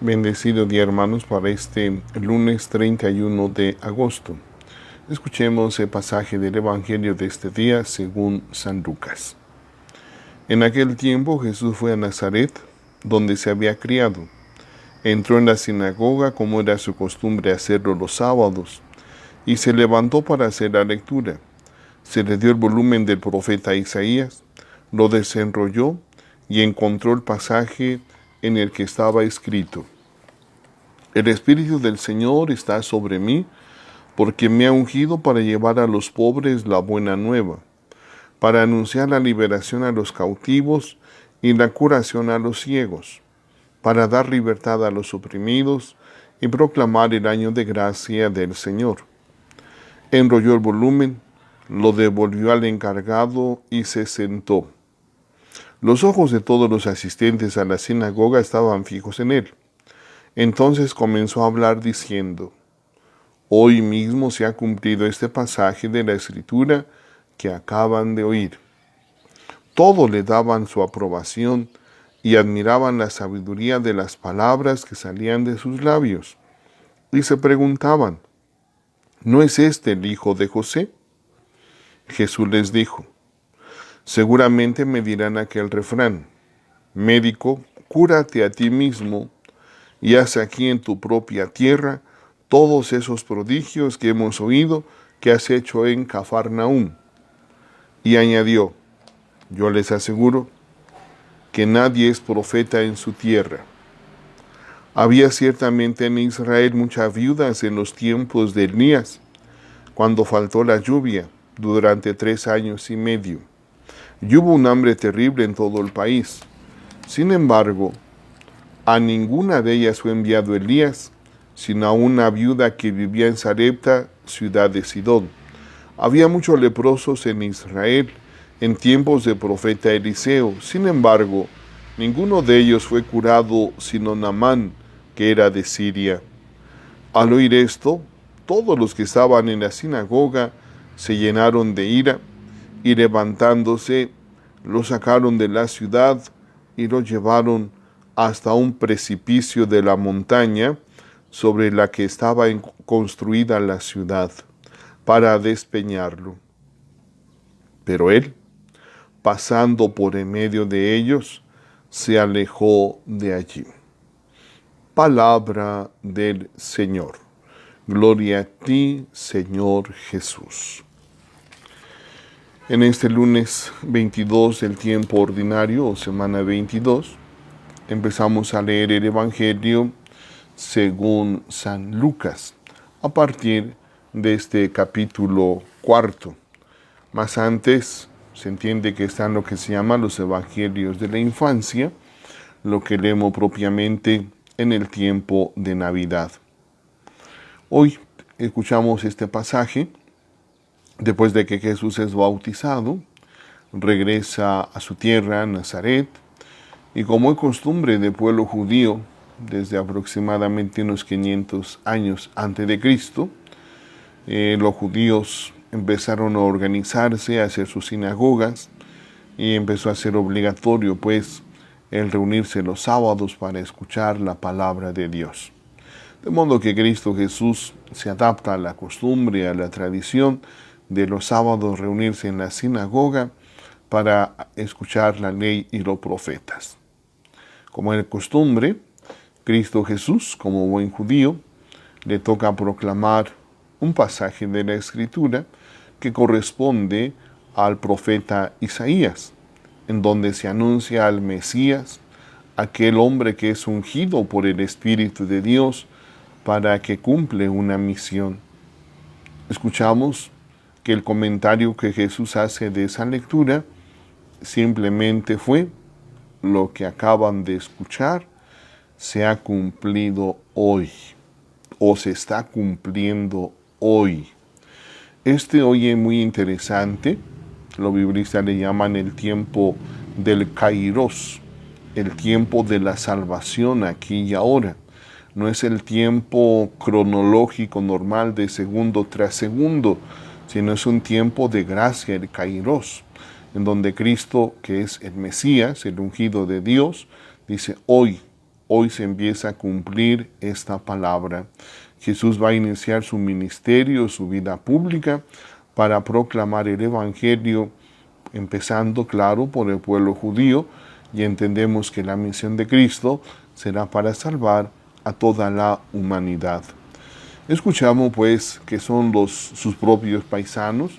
Bendecido día, hermanos, para este lunes 31 de agosto. Escuchemos el pasaje del Evangelio de este día según San Lucas. En aquel tiempo Jesús fue a Nazaret, donde se había criado. Entró en la sinagoga, como era su costumbre hacerlo los sábados, y se levantó para hacer la lectura. Se le dio el volumen del profeta Isaías, lo desenrolló y encontró el pasaje en el que estaba escrito: El Espíritu del Señor está sobre mí, porque me ha ungido para llevar a los pobres la buena nueva, para anunciar la liberación a los cautivos y la curación a los ciegos, para dar libertad a los oprimidos y proclamar el año de gracia del Señor. Enrolló el volumen, lo devolvió al encargado y se sentó. Los ojos de todos los asistentes a la sinagoga estaban fijos en él. Entonces comenzó a hablar diciendo: Hoy mismo se ha cumplido este pasaje de la Escritura que acaban de oír. Todos le daban su aprobación y admiraban la sabiduría de las palabras que salían de sus labios. Y se preguntaban: ¿no es este el hijo de José? Jesús les dijo: seguramente me dirán aquel refrán: médico, cúrate a ti mismo y haz aquí en tu propia tierra todos esos prodigios que hemos oído que has hecho en Cafarnaúm. Y añadió: yo les aseguro que nadie es profeta en su tierra. Había ciertamente en Israel muchas viudas en los tiempos de Elías, cuando faltó la lluvia durante 3 años y medio. Y hubo un hambre terrible en todo el país. Sin embargo, a ninguna de ellas fue enviado Elías, sino a una viuda que vivía en Sarepta, ciudad de Sidón. Había muchos leprosos en Israel en tiempos del profeta Eliseo. Sin embargo, ninguno de ellos fue curado, sino Naamán, que era de Siria. Al oír esto, todos los que estaban en la sinagoga se llenaron de ira, y levantándose, lo sacaron de la ciudad y lo llevaron hasta un precipicio de la montaña sobre la que estaba construida la ciudad, para despeñarlo. Pero él, pasando por en medio de ellos, se alejó de allí. Palabra del Señor. Gloria a ti, Señor Jesús. En este lunes 22 del tiempo ordinario, o semana 22, empezamos a leer el Evangelio según San Lucas, a partir de este capítulo 4. Más antes, se entiende que están lo que se llama los Evangelios de la infancia, lo que leemos propiamente en el tiempo de Navidad. Hoy escuchamos este pasaje. Después de que Jesús es bautizado, regresa a su tierra, Nazaret, y como es costumbre del pueblo judío, desde aproximadamente unos 500 años antes de Cristo, los judíos empezaron a organizarse, a hacer sus sinagogas, y empezó a ser obligatorio, pues, el reunirse los sábados para escuchar la palabra de Dios. De modo que Cristo Jesús se adapta a la costumbre, a la tradición de los sábados reunirse en la sinagoga para escuchar la ley y los profetas. Como es costumbre, Cristo Jesús, como buen judío, le toca proclamar un pasaje de la Escritura que corresponde al profeta Isaías, en donde se anuncia al Mesías, aquel hombre que es ungido por el Espíritu de Dios para que cumple una misión. Escuchamos que el comentario que Jesús hace de esa lectura simplemente fue: lo que acaban de escuchar se ha cumplido hoy, o se está cumpliendo hoy. Este hoy es muy interesante. Los biblistas le llaman el tiempo del Kairos, el tiempo de la salvación aquí y ahora. No es el tiempo cronológico normal de segundo tras segundo, sino es un tiempo de gracia, el Kairos, en donde Cristo, que es el Mesías, el ungido de Dios, dice: hoy hoy se empieza a cumplir esta palabra. Jesús va a iniciar su ministerio, su vida pública, para proclamar el Evangelio, empezando, claro, por el pueblo judío, y entendemos que la misión de Cristo será para salvar a toda la humanidad. Escuchamos pues que son sus propios paisanos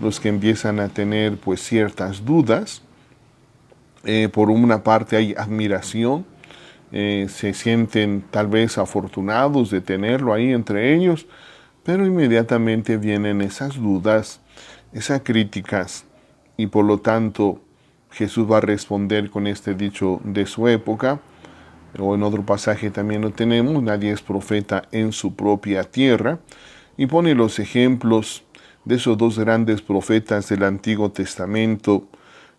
los que empiezan a tener pues ciertas dudas. Por una parte hay admiración, se sienten tal vez afortunados de tenerlo ahí entre ellos, pero inmediatamente vienen esas dudas, esas críticas, y por lo tanto Jesús va a responder con este dicho de su época, o en otro pasaje también lo tenemos: nadie es profeta en su propia tierra, y pone los ejemplos de esos dos grandes profetas del Antiguo Testamento,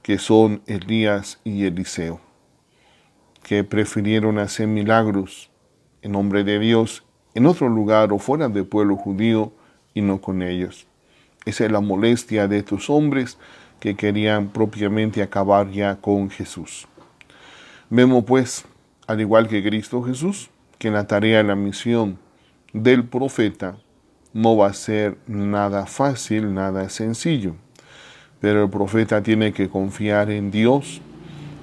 que son Elías y Eliseo, que prefirieron hacer milagros en nombre de Dios en otro lugar o fuera del pueblo judío y no con ellos. Esa es la molestia de estos hombres que querían propiamente acabar ya con Jesús. Vemos pues, al igual que Cristo Jesús, que la tarea, la misión del profeta no va a ser nada fácil, nada sencillo. Pero el profeta tiene que confiar en Dios,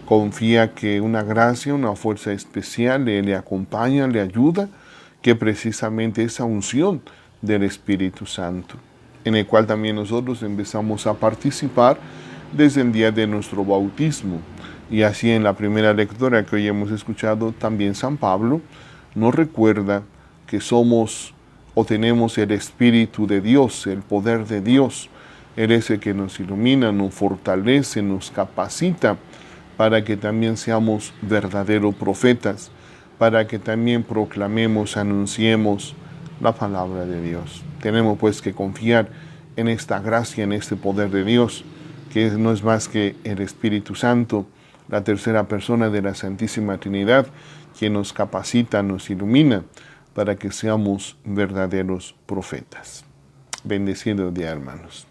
confía que una gracia, una fuerza especial le acompaña, le ayuda, que precisamente esa unción del Espíritu Santo, en el cual también nosotros empezamos a participar desde el día de nuestro bautismo. Y así en la primera lectura que hoy hemos escuchado, también San Pablo nos recuerda que somos o tenemos el Espíritu de Dios, el poder de Dios. Él es el que nos ilumina, nos fortalece, nos capacita para que también seamos verdaderos profetas, para que también proclamemos, anunciemos la palabra de Dios. Tenemos pues que confiar en esta gracia, en este poder de Dios, que no es más que el Espíritu Santo, la tercera persona de la Santísima Trinidad, quien nos capacita, nos ilumina, para que seamos verdaderos profetas. Bendecido día, hermanos.